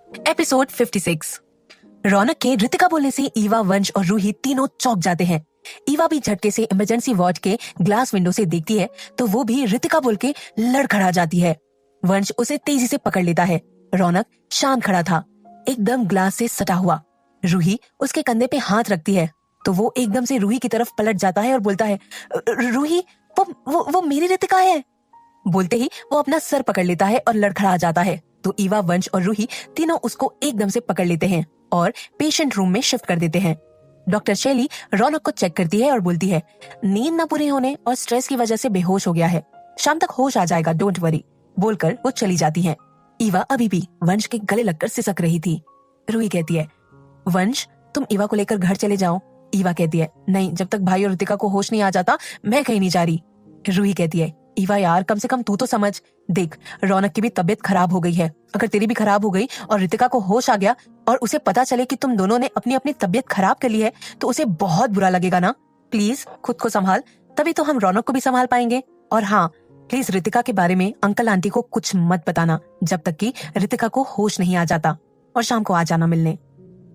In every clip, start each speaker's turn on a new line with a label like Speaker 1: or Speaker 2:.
Speaker 1: Episode 56। रौनक के ऋतिका बोलने से ईवा, वंश और रूही तीनों चौंक जाते हैं। ईवा भी झटके से इमरजेंसी वार्ड के ग्लास विंडो से देखती है तो वो भी ऋतिका बोल के लड़खड़ा जाती है। वंश उसे तेजी से पकड़ लेता है। रौनक शांत खड़ा था, एकदम ग्लास से सटा हुआ। रूही उसके कंधे पे हाथ रखती है तो वो एकदम से रूही की तरफ पलट जाता है और बोलता है, रूही, वो मेरी ऋतिका है। बोलते ही वो अपना सर पकड़ लेता है और लड़खड़ा जाता है तो ईवा, वंश और रूही तीनों उसको एकदम से पकड़ लेते हैं और पेशेंट रूम में शिफ्ट कर देते हैं। डॉक्टर शैली रौनक को चेक करती है और बोलती है, नींद न पूरी होने और स्ट्रेस की वजह से बेहोश हो गया है, शाम तक होश आ जाएगा, डोंट वरी, बोलकर वो चली जाती है। ईवा अभी भी वंश के गले लगकर सिसक रही थी। रूही कहती है, वंश, तुम ईवा को लेकर घर चले जाओ। ईवा कहती है, नहीं, जब तक भाई और ऋतिका को होश नहीं आ जाता मैं कहीं नहीं जा रही। रूही कहती है, ईवा यार, कम से कम तू तो समझ, देख रौनक की भी तबीयत खराब हो गई है, अगर तेरी भी खराब हो गई और ऋतिका को होश आ गया और उसे पता चले कि तुम दोनों ने अपनी अपनी तबीयत खराब कर ली है तो उसे बहुत बुरा लगेगा ना। प्लीज खुद को संभाल, तभी तो हम रौनक को भी संभाल पाएंगे। और हाँ, प्लीज ऋतिका के बारे में अंकल आंटी को कुछ मत बताना जब तक कि ऋतिका को होश नहीं आ जाता, और शाम को आ जाना मिलने।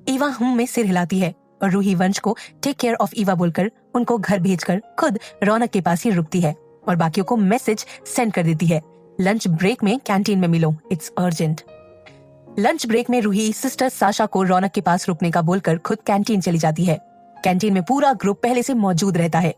Speaker 1: ईवा में सिर हिलाती है और रूही वंश को टेक केयर ऑफ ईवा बोलकर उनको घर भेजकर खुद रौनक के पास ही रुकती है और बाकियों को मैसेज सेंड कर देती है, लंच ब्रेक में कैंटीन में मिलो, इट्स अर्जेंट। लंच ब्रेक में रूही सिस्टर साशा को रौनक के पास रुकने का बोलकर खुद कैंटीन चली जाती है। कैंटीन में पूरा ग्रुप पहले से मौजूद रहता है।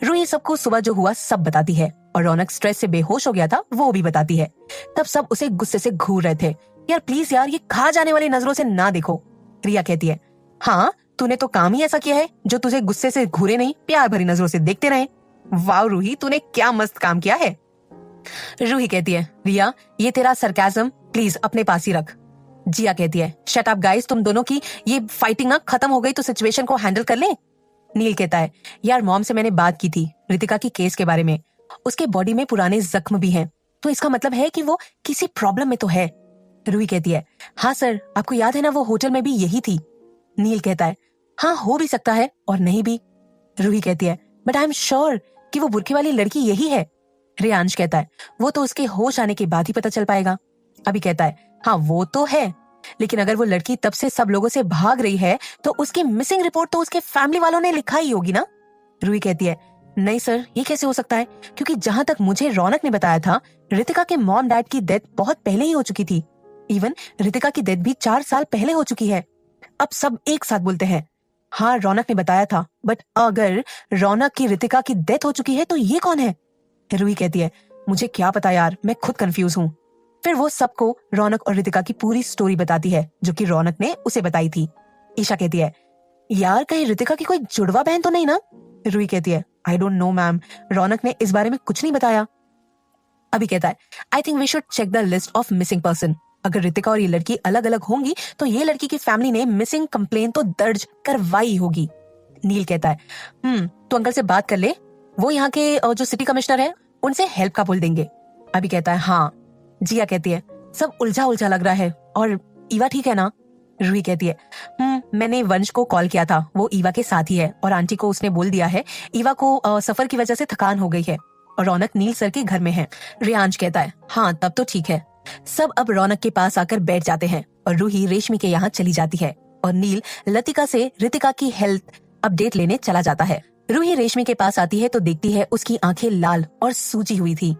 Speaker 1: रूही सबको सुबह जो हुआ सब बताती है और रौनक स्ट्रेस से बेहोश हो गया था वो भी बताती है। तब सब उसे गुस्से से घूर रहे थे। यार प्लीज यार, ये खा जाने वाली नजरों से ना देखो। रिया कहती है, हाँ, तूने तो काम ही ऐसा किया है जो तुझे गुस्से से घूरे नहीं, प्यार भरी नजरों से देखते रहे। वाह रूही, तूने क्या मस्त काम किया है। रूही कहती है, रिया, ये तेरा सरकाज़म प्लीज अपने पास ही रख। जिया कहती है, शट अप गाइस, तुम दोनों की ये फाइटिंग ना खत्म हो गई तो सिचुएशन को हैंडल कर ले। नील कहता है, यार मॉम से मैंने बात की थी ऋतिका की केस के बारे में, उसके बॉडी में पुराने जख्म भी हैं, तो इसका मतलब है कि वो किसी प्रॉब्लम में तो है। रूही कहती है, हाँ सर, आपको याद है ना वो होटल में भी यही थी। नील कहता है, हाँ हो भी सकता है और नहीं भी। रूही कहती है, बट आई एम श्योर कि वो बुरखे वाली लड़की यही है। रियांश कहता है, वो तो उसके होश आने के बाद ही पता चल पाएगा। अभी कहता है, हाँ वो तो है, लेकिन अगर वो लड़की तब से सब लोगों से भाग रही है तो उसकी मिसिंग रिपोर्ट तो उसके फैमिली वालों ने लिखा ही होगी ना। रूही कहती है, नहीं सर, ये कैसे हो सकता है, क्योंकि जहां तक मुझे रौनक ने बताया था ऋतिका के मॉम डैड की डेथ बहुत पहले ही हो चुकी थी। इवन ऋतिका की डेथ भी 4 साल पहले हो चुकी है। अब सब एक साथ बोलते हैं, हाँ रौनक ने बताया था, बट अगर रौनक की ऋतिका की डेथ हो चुकी है तो ये कौन है। रूही कहती है, मुझे क्या पता यार, मैं खुद कंफ्यूज हूँ। फिर वो सबको रौनक और ऋतिका की पूरी स्टोरी बताती है जो कि रौनक ने उसे बताई थी। ईशा कहती है, यार कहीं ऋतिका की कोई जुड़वा बहन तो नहीं ना। रूही कहती है, आई डोंट नो मैम, रौनक ने इस बारे में कुछ नहीं बताया। अभी कहता है, I think we should check the list of missing person. अगर ऋतिका और ये लड़की अलग अलग होंगी तो ये लड़की की फैमिली ने मिसिंग कंप्लेन तो दर्ज करवाई होगी। नील कहता है, तो अंकल से बात कर ले, वो यहाँ के जो सिटी कमिश्नर है उनसे हेल्प का बोल देंगे। अभी कहता है, हाँ। जिया कहती है, सब उलझा उलझा लग रहा है, और ईवा ठीक है ना। रूही कहती है, मैंने वंश को कॉल किया था, वो ईवा के साथ ही है और आंटी को उसने बोल दिया है ईवा को सफर की वजह से थकान हो गई है और रौनक नील सर के घर में है। रियांश कहता है, हाँ तब तो ठीक है। सब अब रौनक के पास आकर बैठ जाते हैं और रूही रेशमी के यहाँ चली जाती है और नील लतिका से ऋतिका की हेल्थ अपडेट लेने चला जाता है। रूही रेशमी के पास आती है तो देखती है उसकी आंखें लाल और सूजी हुई थी।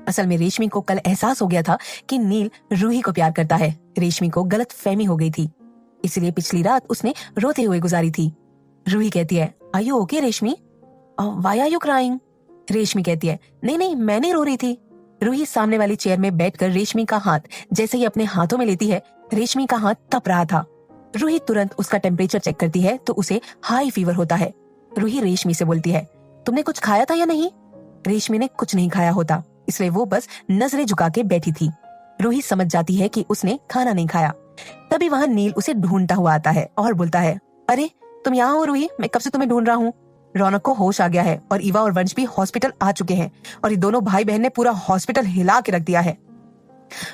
Speaker 1: असल में रेशमी को कल एहसास हो गया था कि नील रूही को प्यार करता है। रेशमी को गलत फहमी हो गई थी, इसलिए पिछली रात उसने रोते हुए गुजारी थी। रूही कहती है, आर यू ओके रेशमी, व्हाई आर यू क्राइंग। रेशमी कहती है, नहीं नहीं, मैं नहीं रो रही थी। रूही सामने वाली चेयर में बैठकर रेशमी का हाथ जैसे ही अपने हाथों में लेती है, रेशमी का हाथ तप रहा था। रूही तुरंत उसका टेम्परेचर चेक करती है तो उसे हाई फीवर होता है। रूही रेशमी से बोलती है, तुमने कुछ खाया था या नहीं। रेशमी ने कुछ नहीं खाया होता, इसलिए वो बस नजरें झुका के बैठी थी। रूही समझ जाती है कि उसने खाना नहीं खाया। तभी वहाँ नील उसे ढूंढता हुआ आता है और बोलता है, अरे तुम यहाँ हो रूही, मैं कब से तुम्हें ढूंढ रहा हूँ। रौनक को होश आ गया है और ईवा और वंश भी हॉस्पिटल आ चुके हैं और ये दोनों भाई बहन ने पूरा हॉस्पिटल हिला के रख दिया है।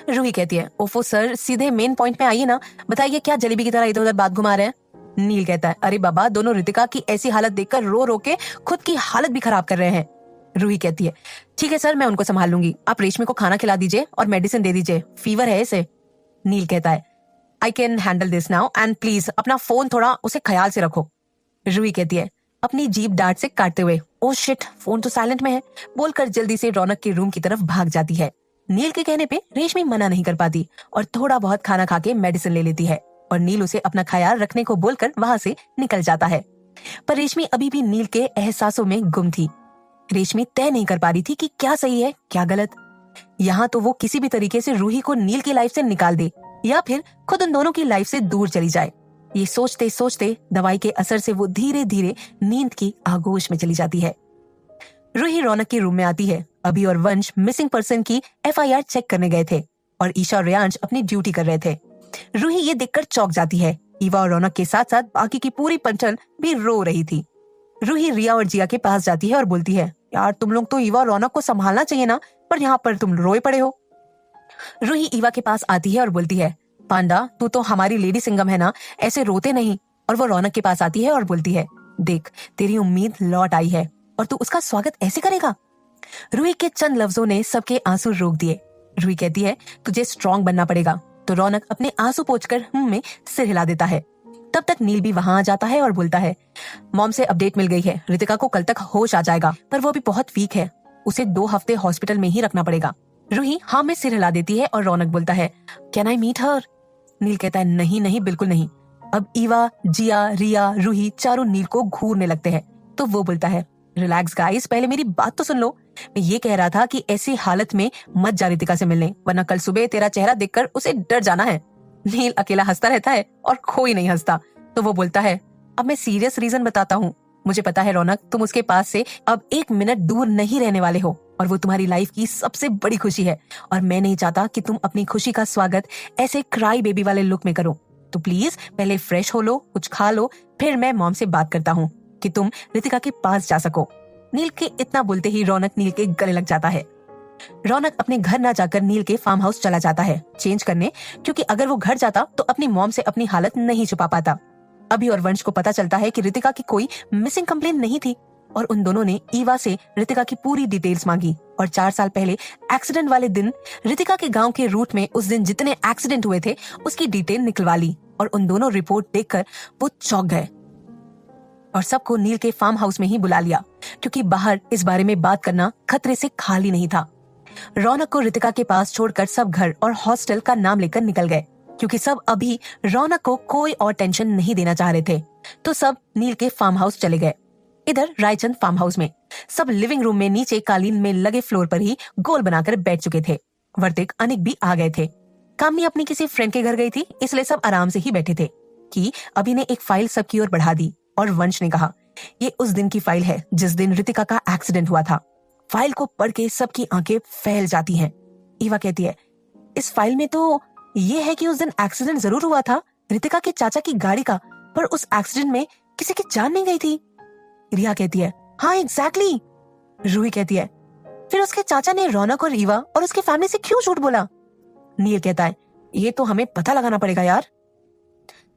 Speaker 1: रूही कहती है, ओफो सर, सीधे मेन पॉइंट में आइए ना, बताइए क्या जलेबी की तरह इधर उधर बात घुमा रहे हैं। नील कहता है, अरे बाबा, दोनों ऋतिका की ऐसी हालत देखकर रो रो के खुद की हालत भी खराब कर रहे हैं। रूही कहती है, ठीक है सर, मैं उनको संभाल लूंगी, आप रेशमी को खाना खिला दीजिए और मेडिसिन दे दीजिए, फीवर है इसे। नील कहता है, I can handle this now and please अपना फोन थोड़ा उसे ख्याल से रखो। रूही कहती है अपनी जीभ डांट से काटते हुए, ओ शिट, फोन तो साइलेंट में है, बोलकर जल्दी से रौनक के रूम की तरफ भाग जाती है। नील के कहने पे रेशमी मना नहीं कर पाती और थोड़ा बहुत खाना खा के मेडिसिन ले लेती है और नील उसे अपना ख्याल रखने को बोलकर वहां से निकल जाता है। पर रेशमी अभी भी नील के एहसासों में गुम थी। रेशमी तय नहीं कर पा रही थी कि क्या सही है क्या गलत। यहाँ तो वो किसी भी तरीके से रूही को नील की लाइफ से निकाल दे या फिर खुद उन दोनों की लाइफ से दूर चली जाए। ये सोचते सोचते दवाई के असर से वो धीरे धीरे नींद की आगोश में चली जाती है। रूही रौनक के रूम में आती है। अभी और वंश मिसिंग पर्सन की FIR चेक करने गए थे और ईशा और रेयांश अपनी ड्यूटी कर रहे थे। रूही ये देखकर चौंक जाती है। ईवा और रौनक के साथ साथ बाकी की पूरी पंचन भी रो रही थी। रूही रिया और जिया के पास जाती है और बोलती है, यार तुम लोग तो ईवा और रौनक को संभालना चाहिए ना, पर यहाँ पर तुम रोए पड़े हो। रूही ईवा के पास आती है और बोलती है, पांडा तू तो हमारी लेडी सिंगम है ना, ऐसे रोते नहीं। और वो रौनक के पास आती है और बोलती है, देख तेरी उम्मीद लौट आई है और तू उसका स्वागत ऐसे करेगा। रूही के चंद लफ्जों ने सबके आंसू रोक दिए। रूही कहती है, तुझे स्ट्रॉन्ग बनना पड़ेगा। तो रौनक अपने आंसू पोंछकर में सिर हिला देता है। तब तक नील भी वहां आ जाता है और बोलता है, मॉम से अपडेट मिल गई है, रितिका को कल तक होश आ जाएगा, पर वो अभी बहुत वीक है, उसे 2 हफ्ते हॉस्पिटल में ही रखना पड़ेगा। रूही हाँ में सिर हिला देती है और रौनक बोलता है, कैन आई मीट हर? नील कहता है, नहीं नहीं बिल्कुल नहीं। अब ईवा, जिया, रिया, रूही चारों नील को घूरने लगते हैं। तो वो बोलता है, रिलैक्स गाइस, पहले मेरी बात तो सुन लो। मैं ये कह रहा था कि ऐसी हालत में मत जा रितिका से मिलने, वरना कल सुबह तेरा चेहरा देखकर उसे डर जाना है। नील अकेला हंसता रहता है और कोई नहीं हंसता। तो वो बोलता है, अब मैं सीरियस रीजन बताता हूँ। मुझे पता है रौनक, तुम उसके पास से अब 1 मिनट दूर नहीं रहने वाले हो और वो तुम्हारी लाइफ की सबसे बड़ी खुशी है और मैं नहीं चाहता कि तुम अपनी खुशी का स्वागत ऐसे क्राई बेबी वाले लुक में करो। तो प्लीज पहले फ्रेश हो लो, कुछ खा लो, फिर मैं मॉम से बात करता हूँ कि तुम रितिका के पास जा सको। नील के इतना बोलते ही रौनक नील के गले लग जाता है। रौनक अपने घर ना जाकर नील के फार्म हाउस चला जाता है चेंज करने, क्योंकि अगर वो घर जाता तो अपनी मॉम से अपनी हालत नहीं छुपा पाता। अभी और वंश को पता चलता है कि रितिका की कोई मिसिंग कंप्लेंट नहीं थी और उन दोनों ने ईवा से रितिका की पूरी डिटेल्स मांगी और 4 साल पहले एक्सीडेंट वाले दिन रितिका के गांव के रूट में उस दिन जितने एक्सीडेंट हुए थे उसकी डिटेल निकलवा ली और उन दोनों रिपोर्ट देखकर वो चौंक गए और सबको नील के फार्म हाउस में ही बुला लिया, क्योंकि बाहर इस बारे में बात करना खतरे से खाली नहीं था। रौनक को रितिका के पास छोड़कर सब घर और हॉस्टल का नाम लेकर निकल गए, क्योंकि सब अभी रौनक को कोई और टेंशन नहीं देना चाह रहे थे। तो सब नील के फार्म हाउस चले गए। इधर रायचंद फार्म हाउस में सब लिविंग रूम में नीचे कालीन में लगे फ्लोर पर ही गोल बनाकर बैठ चुके थे। वर्तिक, अनिक भी आ गए थे। कामनी अपनी किसी फ्रेंड के घर गई थी, इसलिए सब आराम से ही बैठे थे कि अभी ने एक फाइल सबकी ओर बढ़ा दी और वंश ने कहा, ये उस दिन की फाइल है जिस दिन रितिका का एक्सीडेंट हुआ था। फाइल को पढ़ के सबकी आंखें फैल जाती हैं। ईवा कहती है, इस फाइल में तो ये है कि उस दिन एक्सीडेंट जरूर हुआ था रितिका के चाचा की गाड़ी का, पर उस एक्सीडेंट में किसी की जान नहीं गई थी। रिया कहती है, हाँ एग्जैक्टली। रूही कहती है, फिर उसके चाचा ने रौनक और ईवा और उसके फैमिली से क्यों झूठ बोला? नील कहता है, ये तो हमें पता लगाना पड़ेगा यार।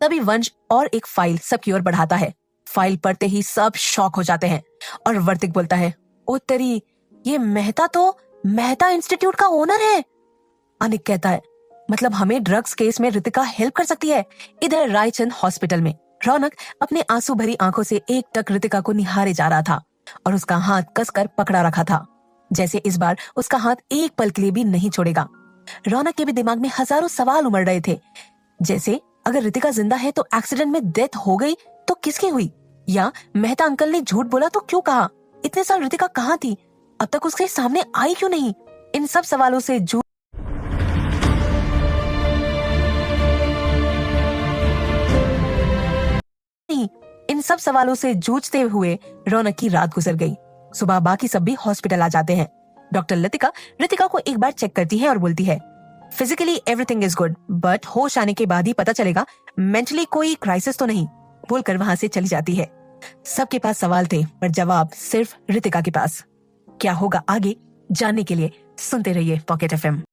Speaker 1: तभी वंश और एक फाइल सबकी ओर बढ़ाता है। फाइल पढ़ते ही सब शॉक हो जाते हैं और वर्तिक बोलता है, ओ तेरी, ये मेहता तो मेहता इंस्टीट्यूट का ओनर है। अनिक कहता है, मतलब हमें ड्रग्स केस में रितिका हेल्प कर सकती है। इधर रायचंद हॉस्पिटल में रौनक अपने आंसू भरी आंखों से एकटक रितिका को निहारे जा रहा था और उसका हाथ कसकर पकड़ा रखा था, जैसे इस बार उसका हाथ एक पल के लिए भी नहीं छोड़ेगा। रौनक के भी दिमाग में हजारों सवाल उमड़ रहे थे, जैसे अगर रितिका जिंदा है तो एक्सीडेंट में डेथ हो गई तो किसकी हुई, या मेहता अंकल ने झूठ बोला तो क्यों कहा, इतने साल रितिका कहाँ थी, अब तक उसके सामने आई क्यों नहीं। इन सब सवालों से जूझते हुए रौनक की रात गुजर गई। सुबह बाकी सब भी हॉस्पिटल आ जाते हैं। डॉक्टर लतिका रितिका को एक बार चेक करती है और बोलती है, physically everything is good, but होश आने के बाद ही पता चलेगा, मेंटली कोई क्राइसिस तो नहीं, बोलकर वहां से चली जाती है। सबके पास सवाल थे पर जवाब सिर्फ रितिका के पास। क्या होगा आगे, जानने के लिए सुनते रहिए पॉकेट FM।